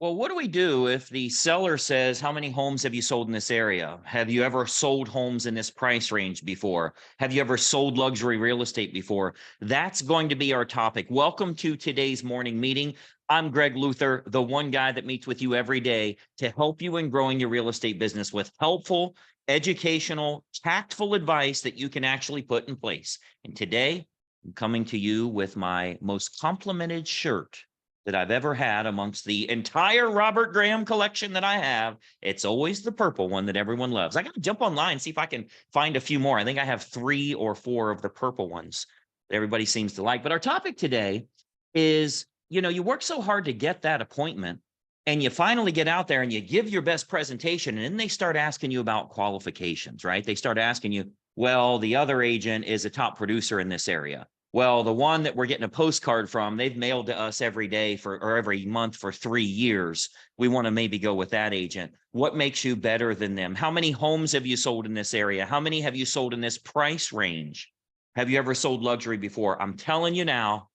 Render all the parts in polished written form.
Well, what do we do if the seller says, how many homes have you sold in this area? Have you ever sold homes in this price range before? Have you ever sold luxury real estate before? That's going to be our topic. Welcome to today's morning meeting. I'm Greg Luther, the one guy that meets with you every day to help you in growing your real estate business with helpful, educational, tactful advice that you can actually put in place. And today, I'm coming to you with my most complimented shirt that I've ever had amongst the entire Robert Graham collection that I have. It's always the purple one that everyone loves. I got to jump online, see if I can find a few more. I think I have 3 or 4 of the purple ones that everybody seems to like. But our topic today is, you work so hard to get that appointment and you finally get out there and you give your best presentation. And then they start asking you about qualifications, right? They start asking you, well, the other agent is a top producer in this area. Well, the one that we're getting a postcard from, they've mailed to us every day or every month for 3 years. We want to maybe go with that agent. What makes you better than them? How many homes have you sold in this area? How many have you sold in this price range? Have you ever sold luxury before? I'm telling you now,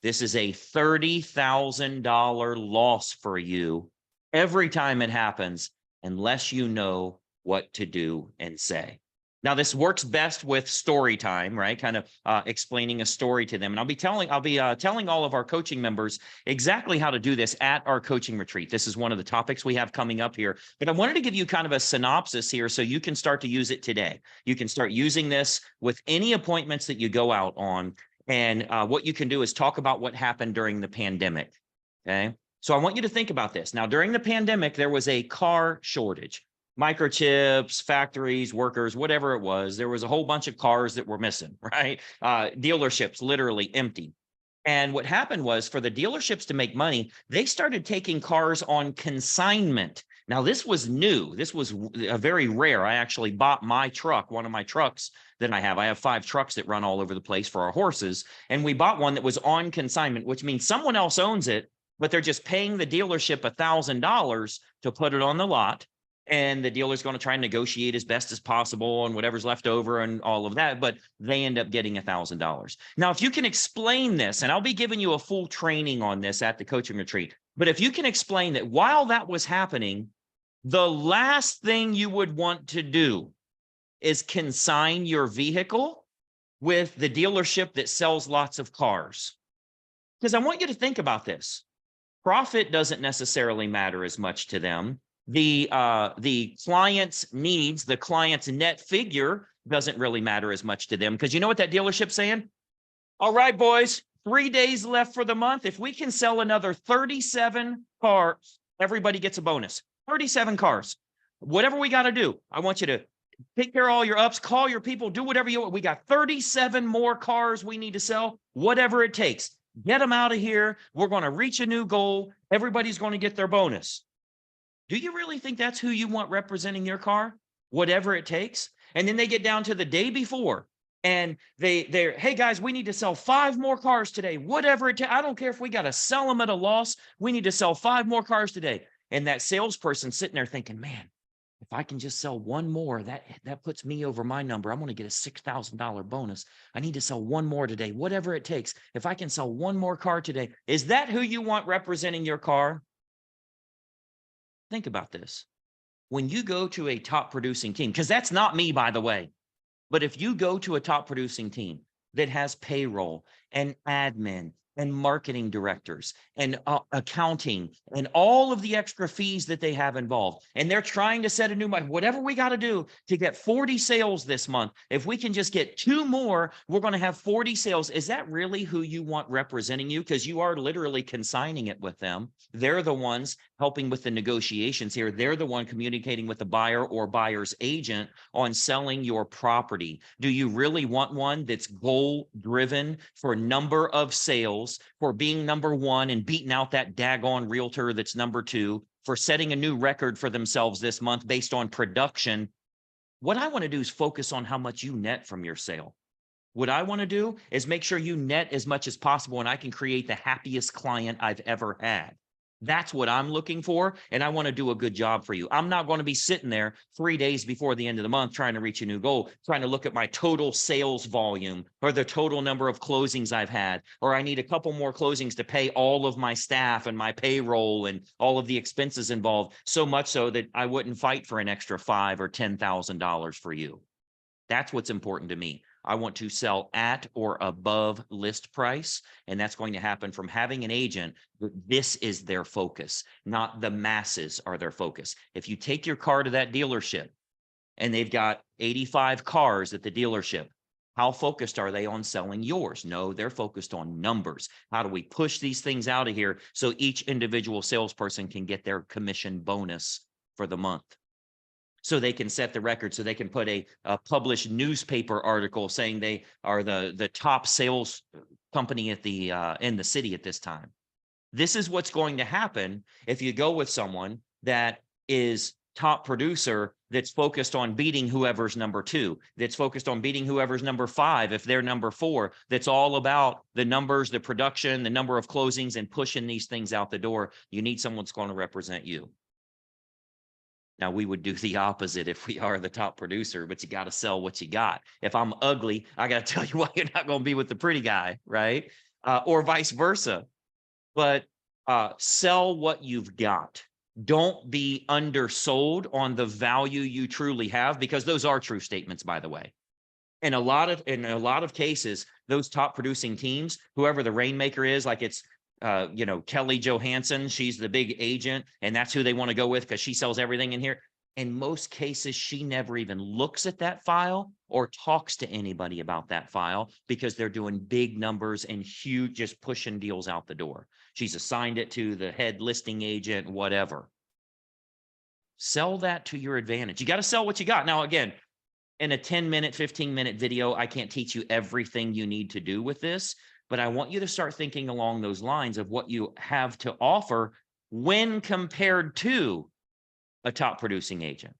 this is a $30,000 loss for you every time it happens, unless you know what to do and say. Now, this works best with story time, right? Kind of explaining a story to them. And I'll be telling all of our coaching members exactly how to do this at our coaching retreat. This is one of the topics we have coming up here. But I wanted to give you kind of a synopsis here so you can start to use it today. You can start using this with any appointments that you go out on. And what you can do is talk about what happened during the pandemic, okay? So I want you to think about this. Now, during the pandemic, there was a car shortage. Microchips, factories, workers, whatever it was, there was a whole bunch of cars that were missing, right? Dealerships literally empty. And what happened was, for the dealerships to make money, they started taking cars on consignment. Now, this was new. This was a very rare. I actually bought my truck, one of my trucks that I have. I have 5 trucks that run all over the place for our horses. And we bought one that was on consignment, which means someone else owns it, but they're just paying the dealership $1,000 to put it on the lot. And the dealer's going to try and negotiate as best as possible and whatever's left over and all of that, but they end up getting $1,000. Now, if you can explain this, and I'll be giving you a full training on this at the coaching retreat, but if you can explain that while that was happening, the last thing you would want to do is consign your vehicle with the dealership that sells lots of cars. Because I want you to think about this. Profit doesn't necessarily matter as much to them. The client's needs, the client's net figure doesn't really matter as much to them, because you know what that dealership's saying? All right, boys, 3 days left for the month. If we can sell another 37 cars, everybody gets a bonus. 37 cars. Whatever we got to do, I want you to take care of all your ups, call your people, do whatever you want. We got 37 more cars we need to sell, whatever it takes. Get them out of here. We're going to reach a new goal. Everybody's going to get their bonus. Do you really think that's who you want representing your car? Whatever it takes. And then they get down to the day before and they're, hey guys, we need to sell 5 more cars today. Whatever it takes. I don't care if we got to sell them at a loss. We need to sell 5 more cars today. And that salesperson sitting there thinking, man, if I can just sell 1 more, that puts me over my number. I'm going to get a $6,000 bonus. I need to sell 1 more today, whatever it takes. If I can sell 1 more car today, is that who you want representing your car? Think about this. When you go to a top producing team, because that's not me, by the way, but if you go to a top producing team that has payroll and admin and marketing directors and accounting and all of the extra fees that they have involved, and they're trying to set a new month, whatever we got to do to get 40 sales this month, if we can just get 2 more, we're going to have 40 sales. Is that really who you want representing you? Because you are literally consigning it with them. They're the ones helping with the negotiations here. They're the one communicating with the buyer or buyer's agent on selling your property. Do you really want one that's goal driven for number of sales, for being number 1 and beating out that daggone realtor that's number 2, for setting a new record for themselves this month based on production? What I want to do is focus on how much you net from your sale. What I want to do is make sure you net as much as possible, and I can create the happiest client I've ever had. That's what I'm looking for, and I want to do a good job for you. I'm not going to be sitting there 3 days before the end of the month trying to reach a new goal, trying to look at my total sales volume or the total number of closings I've had, or I need a couple more closings to pay all of my staff and my payroll and all of the expenses involved, so much so that I wouldn't fight for an extra $5,000 or $10,000 for you. That's what's important to me. I want to sell at or above list price. And that's going to happen from having an agent. This is their focus, not the masses are their focus. If you take your car to that dealership and they've got 85 cars at the dealership, how focused are they on selling yours? No, they're focused on numbers. How do we push these things out of here so each individual salesperson can get their commission bonus for the month? So they can set the record, so they can put a published newspaper article saying they are the top sales company at the in the city at this time. This is what's going to happen if you go with someone that is top producer, that's focused on beating whoever's number 2, that's focused on beating whoever's number 5 if they're number 4, that's all about the numbers, the production, the number of closings, and pushing these things out the door. You need someone that's going to represent you. Now, we would do the opposite if we are the top producer, but you got to sell what you got. If I'm ugly, I got to tell you why you're not going to be with the pretty guy, right? Or vice versa. But sell what you've got. Don't be undersold on the value you truly have, because those are true statements, by the way. In a lot of cases, those top producing teams, whoever the rainmaker is, like it's Kelly Johansson, she's the big agent, and that's who they want to go with because she sells everything in here. In most cases, she never even looks at that file or talks to anybody about that file because they're doing big numbers and huge, just pushing deals out the door. She's assigned it to the head listing agent, whatever. Sell that to your advantage. You got to sell what you got. Now, again, in a 10-minute, 15-minute video, I can't teach you everything you need to do with this, but I want you to start thinking along those lines of what you have to offer when compared to a top producing agent.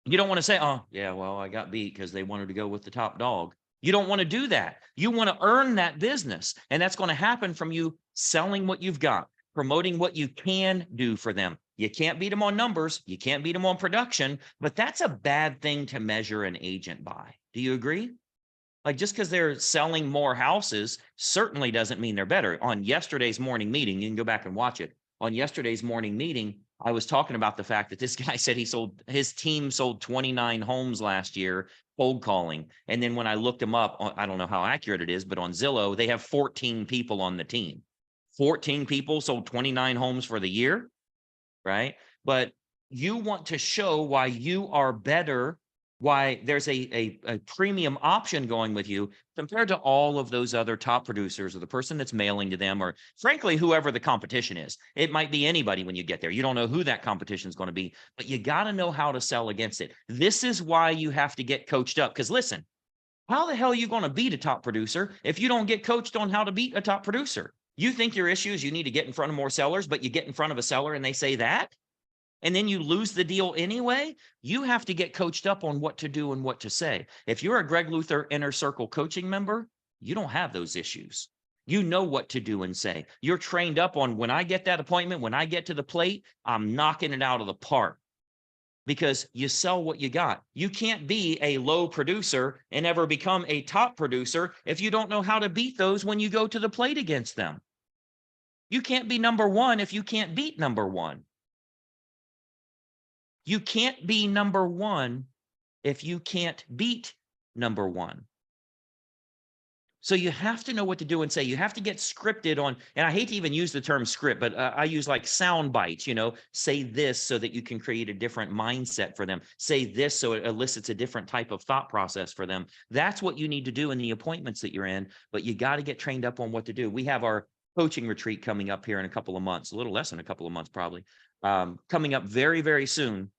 You don't want to say, oh, yeah, well, I got beat because they wanted to go with the top dog. You don't want to do that. You want to earn that business. And that's going to happen from you selling what you've got, promoting what you can do for them. You can't beat them on numbers. You can't beat them on production, but that's a bad thing to measure an agent by. Do you agree? Like, just because they're selling more houses certainly doesn't mean they're better. On yesterday's morning meeting, you can go back and watch it. On yesterday's morning meeting, I was talking about the fact that this guy said his team sold 29 homes last year, cold calling. And then when I looked him up, I don't know how accurate it is, but on Zillow, they have 14 people on the team. 14 people sold 29 homes for the year, right? But you want to show why you are better, why there's a premium option going with you compared to all of those other top producers or the person that's mailing to them, or frankly, whoever the competition is. It might be anybody when you get there. You don't know who that competition is going to be, but you got to know how to sell against it. This is why you have to get coached up. Because listen, how the hell are you going to beat a top producer if you don't get coached on how to beat a top producer? You think your issue is you need to get in front of more sellers, but you get in front of a seller and they say that, and then you lose the deal anyway. You have to get coached up on what to do and what to say. If you're a Greg Luther Inner Circle coaching member, you don't have those issues. You know what to do and say. You're trained up on, when I get that appointment, when I get to the plate, I'm knocking it out of the park, because you sell what you got. You can't be a low producer and ever become a top producer if you don't know how to beat those when you go to the plate against them. You can't be number 1 if you can't beat number 1. You can't be number 1 if you can't beat number 1. So you have to know what to do and say. You have to get scripted on, and I hate to even use the term script, but I use like sound bites, say this so that you can create a different mindset for them. Say this so it elicits a different type of thought process for them. That's what you need to do in the appointments that you're in, but you got to get trained up on what to do. We have our coaching retreat coming up here in a couple of months, a little less than a couple of months, probably, coming up very, very soon.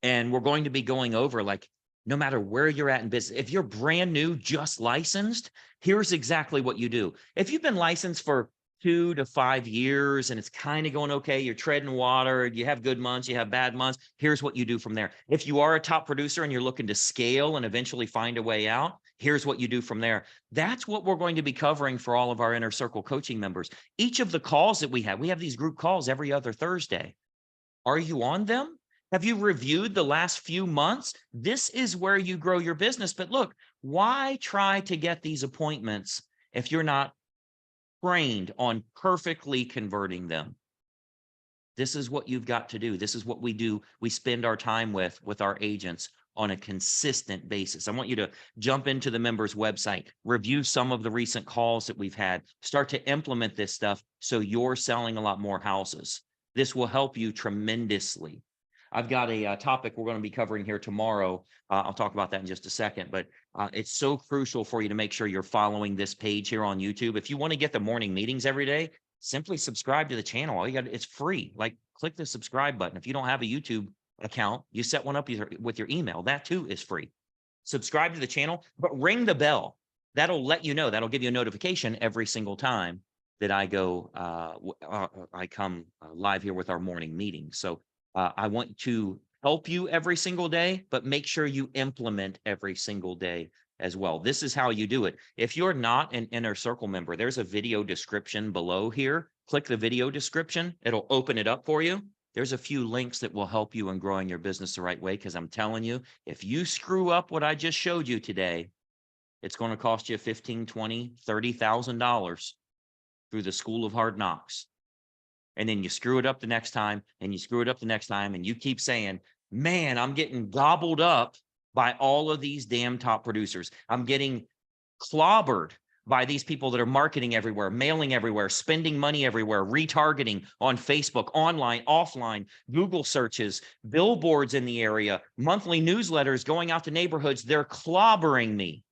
And we're going to be going over, like, no matter where you're at in business, if you're brand new, just licensed, here's exactly what you do. If you've been licensed for 2 to 5 years and it's kind of going okay, you're treading water, you have good months, you have bad months, here's what you do from there. If you are a top producer and you're looking to scale and eventually find a way out, Here's what you do from there. That's what we're going to be covering for all of our Inner Circle coaching members. Each of the calls that we have these group calls every other Thursday. Are you on them? Have you reviewed the last few months? This is where you grow your business. But look, why try to get these appointments if you're not trained on perfectly converting them? This is what you've got to do. This is what we do. We spend our time with our agents on a consistent basis. I want you to jump into the members website, review some of the recent calls that we've had, start to implement this stuff so you're selling a lot more houses. This will help you tremendously. I've got a topic we're going to be covering here tomorrow. I'll talk about that in just a second, but it's so crucial for you to make sure you're following this page here on YouTube. If you want to get the morning meetings every day, simply subscribe to the channel. All you got, it's free. Like, click the subscribe button. If you don't have a YouTube account, you set one up with your email. That too is free. Subscribe to the channel, but ring the bell. That'll let you know. That'll give you a notification every single time that I go, I come live here with our morning meeting. So I want to help you every single day, but make sure you implement every single day as well. This is how you do it. If you're not an Inner Circle member, there's a video description below here. Click the video description. It'll open it up for you. There's a few links that will help you in growing your business the right way, because I'm telling you, if you screw up what I just showed you today, it's going to cost you $15,000, $20,000, $30,000 through the school of hard knocks. And then you screw it up the next time, and you screw it up the next time, and you keep saying, man, I'm getting gobbled up by all of these damn top producers. I'm getting clobbered by these people that are marketing everywhere, mailing everywhere, spending money everywhere, retargeting on Facebook, online, offline, Google searches, billboards in the area, monthly newsletters going out to neighborhoods. They're clobbering me.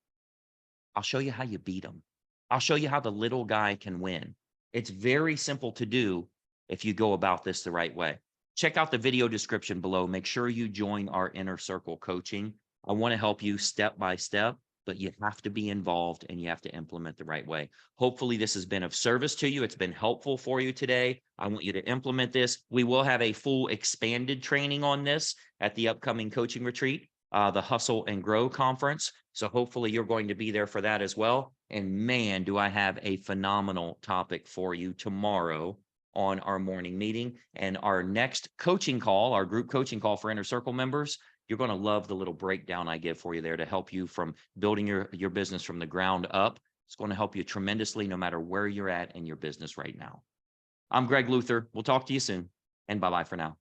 I'll show you how you beat them. I'll show you how the little guy can win. It's very simple to do if you go about this the right way. Check out the video description below. Make sure you join our Inner Circle coaching. I want to help you step by step, but you have to be involved and you have to implement the right way. Hopefully this has been of service to you. It's been helpful for you today. I want you to implement this. We will have a full expanded training on this at the upcoming coaching retreat, the Hustle and Grow conference. So hopefully you're going to be there for that as well. And man, do I have a phenomenal topic for you tomorrow on our morning meeting. And our next coaching call, our group coaching call for Inner Circle members, you're going to love the little breakdown I give for you there to help you from building your business from the ground up. It's going to help you tremendously no matter where you're at in your business right now. I'm Greg Luther. We'll talk to you soon, and bye-bye for now.